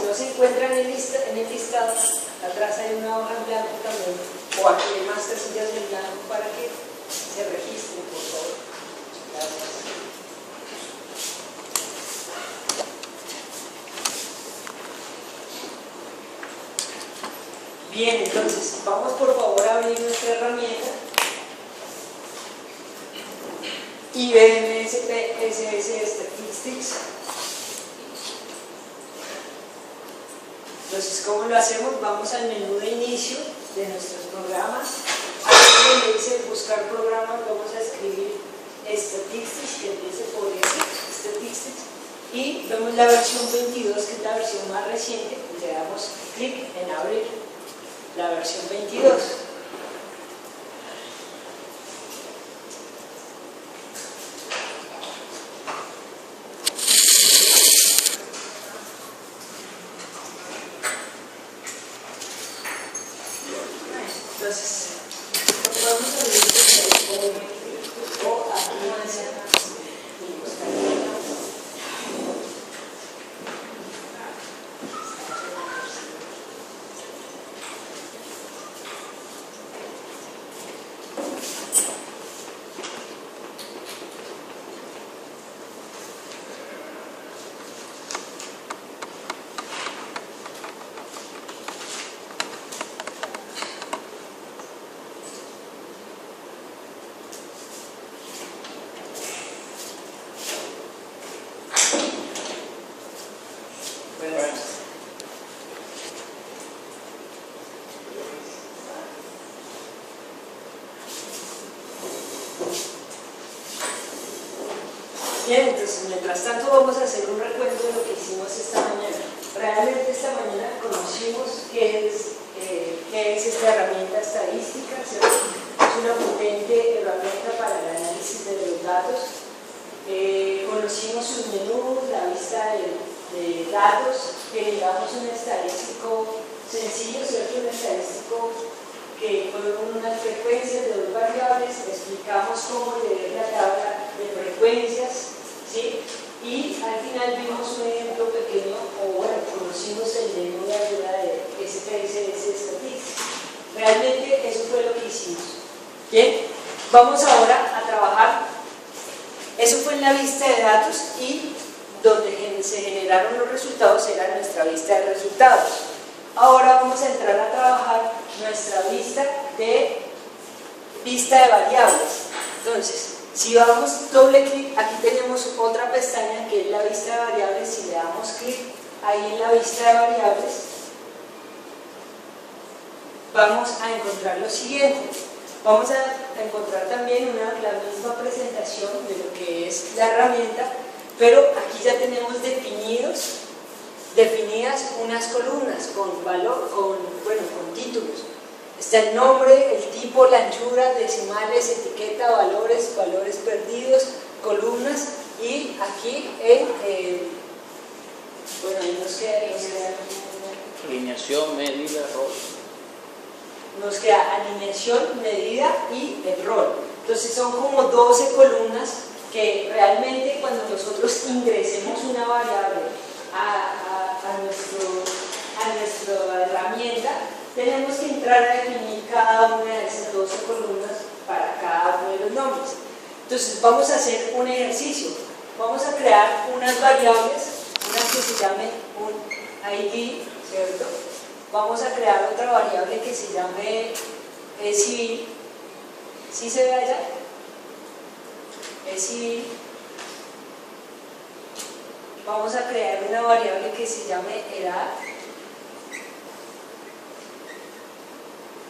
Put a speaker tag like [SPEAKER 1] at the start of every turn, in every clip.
[SPEAKER 1] no se encuentran en el listado, atrás hay una hoja en blanco también, o aquí hay más casillas en blanco para que se registren, por favor. Gracias. Bien, entonces, vamos por favor a abrir nuestra herramienta IBM SPSS Statistics. Entonces, ¿cómo lo hacemos? Vamos al menú de inicio de nuestros programas. Aquí donde dice buscar programas, vamos a escribir Statistics, que empiece por ese, Statistics, y vemos la versión 22, que es la versión más reciente, y le damos clic en abrir la versión 22. Entonces, podemos abrir o aquí. Bien, entonces mientras tanto vamos a hacer un recuento de lo que hicimos esta mañana. Realmente esta mañana conocimos qué es esta herramienta estadística, ¿cierto? Es una potente herramienta para el análisis de los datos. Conocimos sus menús, la vista de datos, generamos un estadístico sencillo, ¿cierto? Un estadístico que con unas frecuencias de dos variables, explicamos cómo leer la tabla de frecuencias, ¿sí? Y al final vimos un ejemplo pequeño, o bueno, conocimos el menú de ayuda de SPSS Statistics. Realmente eso fue lo que hicimos. Bien, vamos ahora a trabajar. Eso fue en la vista de datos, y donde se generaron los resultados era nuestra vista de resultados. Ahora vamos a entrar a trabajar nuestra vista de variables. Entonces, si damos doble clic, aquí tenemos otra pestaña que es la vista de variables. Si le damos clic ahí en la vista de variables, vamos a encontrar lo siguiente. Vamos a encontrar también la misma presentación de lo que es la herramienta, pero aquí ya tenemos definidas unas columnas con valor, con títulos. Está el nombre, el tipo, la anchura, decimales, etiqueta, valores perdidos, columnas, y aquí ahí nos queda
[SPEAKER 2] alineación, medida, rol.
[SPEAKER 1] Nos queda alineación, medida y el rol. Entonces son como 12 columnas que realmente cuando nosotros ingresemos una variable a nuestra herramienta, tenemos que entrar a definir cada una de esas 12 columnas para cada uno de los nombres. Entonces vamos a hacer un ejercicio. Vamos a crear unas variables, una que se llame un ID, ¿cierto? Vamos a crear otra variable que se llame civil. ¿Sí se ve allá? Civil. Vamos a crear una variable que se llame edad.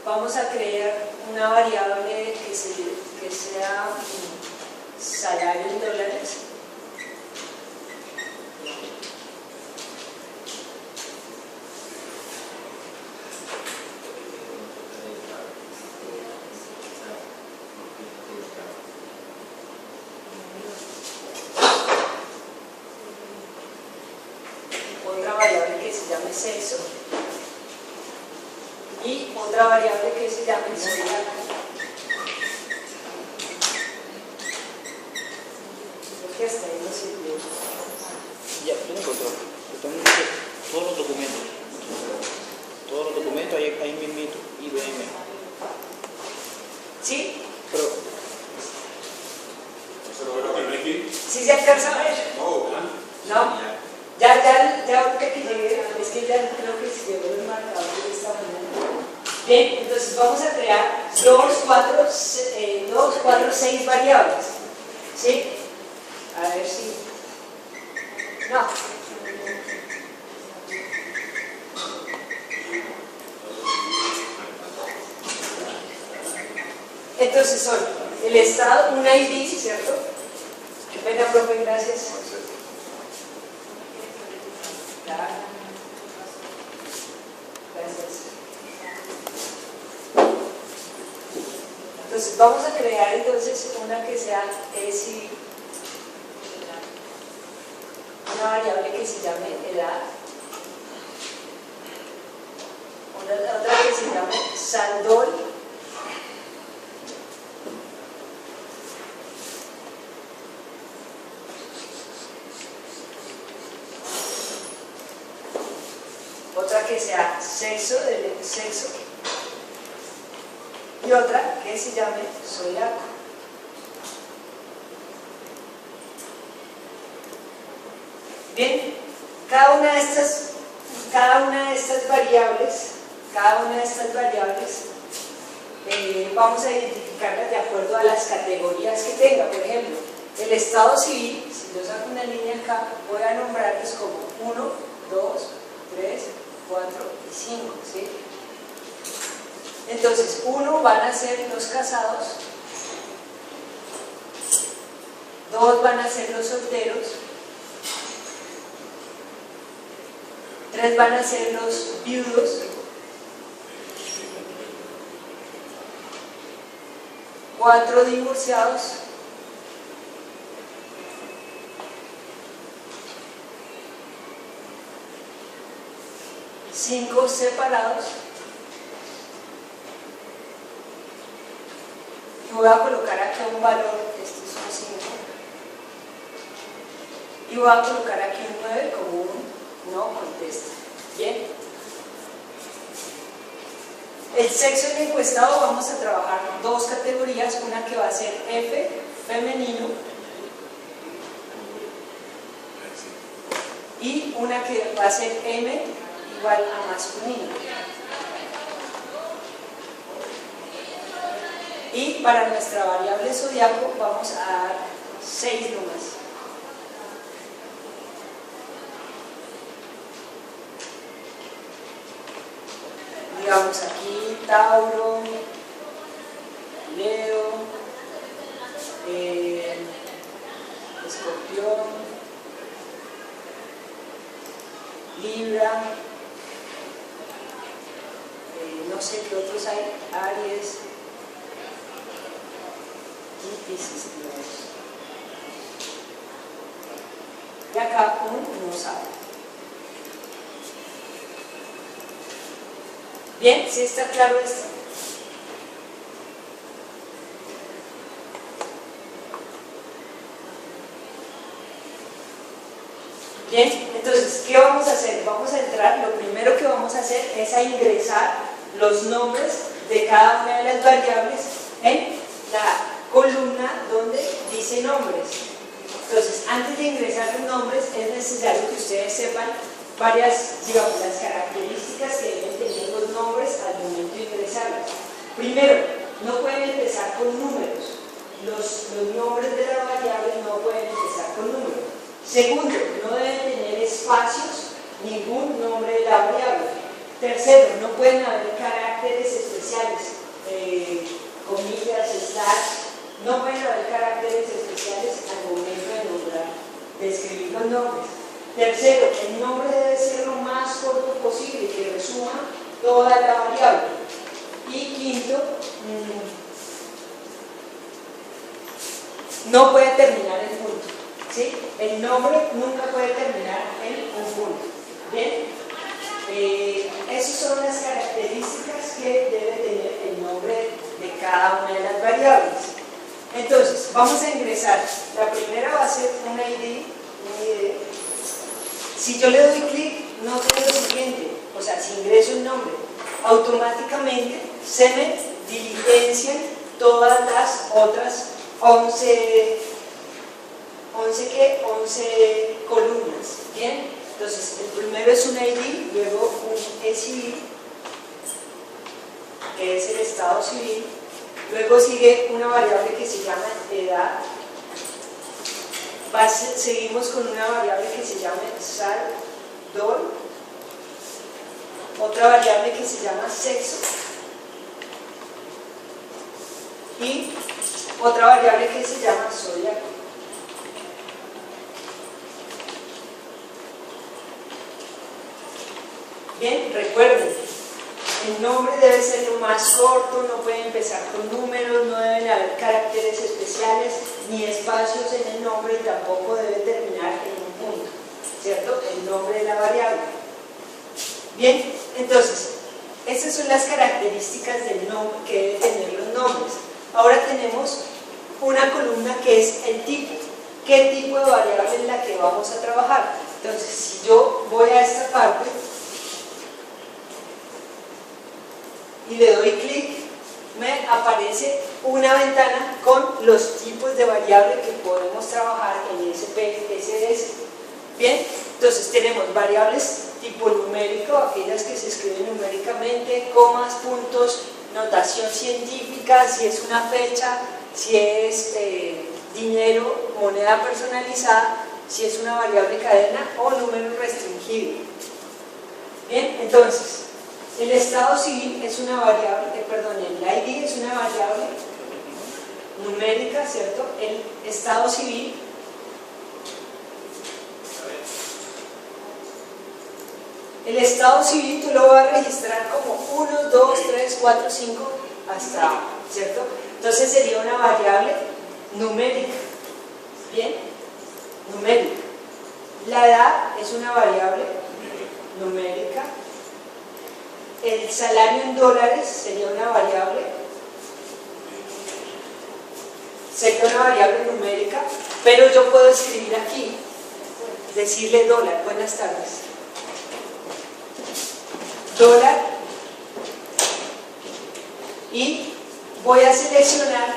[SPEAKER 1] Vamos a crear una variable que sea salario en dólares. Otra variable que se llame sexo. Y otra variable que se llame zodiaco. Creo que hasta ahí no sirvió.
[SPEAKER 2] Ya, tiene control. Todos los documentos. Todos los documentos ahí mismito, IBM.
[SPEAKER 1] ¿Sí?
[SPEAKER 2] Pero,
[SPEAKER 1] ¿Sí se alcanza a ver? ¿No? Ya ahorita que llegué, es que ya creo que se llegó el marcador de esta mañana. Bien, entonces vamos a crear 2, 4, 6 variables. ¿Sí? A ver si... No. Entonces son el estado, un ID, ¿cierto? Qué pena, profe, gracias. Gracias. Entonces vamos a crear entonces una que sea una variable que se llame edad, otra que se llame Sandol, otra que sea sexo y otra que se llame zodiaco. Bien, cada una de estas variables vamos a identificarlas de acuerdo a las categorías que tenga. Por ejemplo, el estado civil, si yo saco una línea acá, voy a nombrarlos como 1, 2, 3, 4 y 5, ¿sí? Entonces, 1 van a ser los casados, 2 van a ser los solteros, 3 van a ser los viudos, 4 divorciados, 5 separados, y voy a colocar aquí un valor, este es un 5, y voy a colocar aquí un 9 como un no contesta. Bien. El sexo en encuestado vamos a trabajar dos categorías, una que va a ser F, femenino, y una que va a ser M igual a masculino. Y para nuestra variable zodiaco vamos a dar 6 nomás. Digamos aquí Tauro, Leo, Escorpión, Libra, no sé qué otros hay, Aries y Piscis, y acá un no sabe. Bien, ¿sí está claro esto? Bien, entonces, ¿qué vamos a hacer? Vamos a entrar, lo primero que vamos a hacer es a ingresar los nombres de cada una de las variables en la columna donde dice nombres. Entonces, antes de ingresar los nombres, es necesario que ustedes sepan varias, digamos, las características que deben tener los nombres al momento de ingresarlos. Primero, no pueden empezar con números. Los nombres de la variable no pueden empezar con números. Segundo, no deben tener espacios, ningún nombre de la variable. Tercero, no pueden haber caracteres especiales, comillas, slash, no pueden haber caracteres especiales al momento de nombrar, de escribir los nombres. Tercero, el nombre debe ser lo más corto posible, que resuma toda la variable. Y quinto, no puede terminar en punto. ¿Sí? El nombre nunca puede terminar en un punto. Bien, esas son las características que debe tener el nombre de cada una de las variables. Entonces, vamos a ingresar. La primera va a ser un ID. Si yo le doy clic, noten lo siguiente, o sea, si ingreso un nombre, automáticamente se me diligencian todas las otras 11 columnas, ¿bien? Entonces, el primero es un ID, luego un civil, que es el estado civil, luego sigue una variable que se llama edad, seguimos con una variable que se llama SAL-DOL, otra variable que se llama sexo y otra variable que se llama zodiaco. Bien, recuerden, el nombre debe ser lo más corto, no puede empezar con números, no deben haber caracteres especiales ni espacios en el nombre y tampoco debe terminar en un punto, ¿cierto? El nombre de la variable. Bien, entonces, estas son las características del nombre que deben tener los nombres. Ahora tenemos una columna que es el tipo. ¿Qué tipo de variable es la que vamos a trabajar? Entonces, si yo voy a esta parte y le doy clic, me aparece una ventana con los tipos de variable que podemos trabajar en SPSS. Bien, entonces tenemos variables tipo numérico, aquellas que se escriben numéricamente, comas, puntos, notación científica, si es una fecha, si es dinero, moneda personalizada, si es una variable cadena o número restringido. Bien, entonces el estado civil es una variable, el ID es una variable numérica, ¿cierto? El estado civil tú lo vas a registrar como 1, 2, 3, 4, 5 hasta, ¿cierto? Entonces sería una variable numérica, ¿bien? Numérica. La edad es una variable numérica. El salario en dólares sería una variable numérica, pero yo puedo escribir aquí, decirle dólar, buenas tardes, dólar, y voy a seleccionar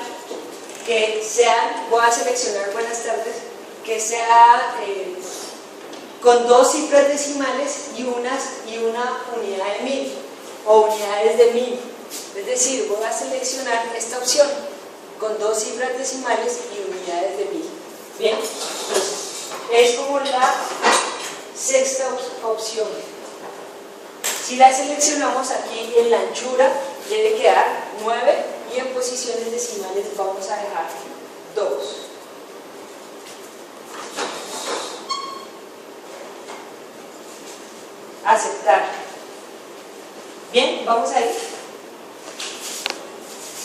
[SPEAKER 1] buenas tardes, que sea con 2 cifras decimales y una unidad de 1000 o unidades de 1000. Es decir, voy a seleccionar esta opción con 2 cifras decimales y unidades de 1000. Bien, entonces es como la sexta opción. Si la seleccionamos aquí en la anchura, debe quedar 9 y en posiciones decimales vamos a dejar 2. Aceptar. Bien, vamos a ir.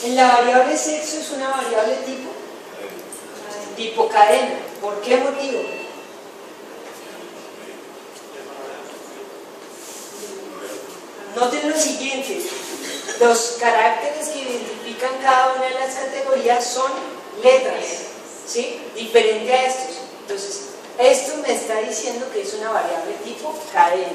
[SPEAKER 1] En la variable sexo es una variable tipo cadena. ¿Por qué motivo? Noten lo siguiente, los caracteres que identifican cada una de las categorías son letras, ¿sí? Diferente a estos. Entonces, esto me está diciendo que es una variable tipo cadena.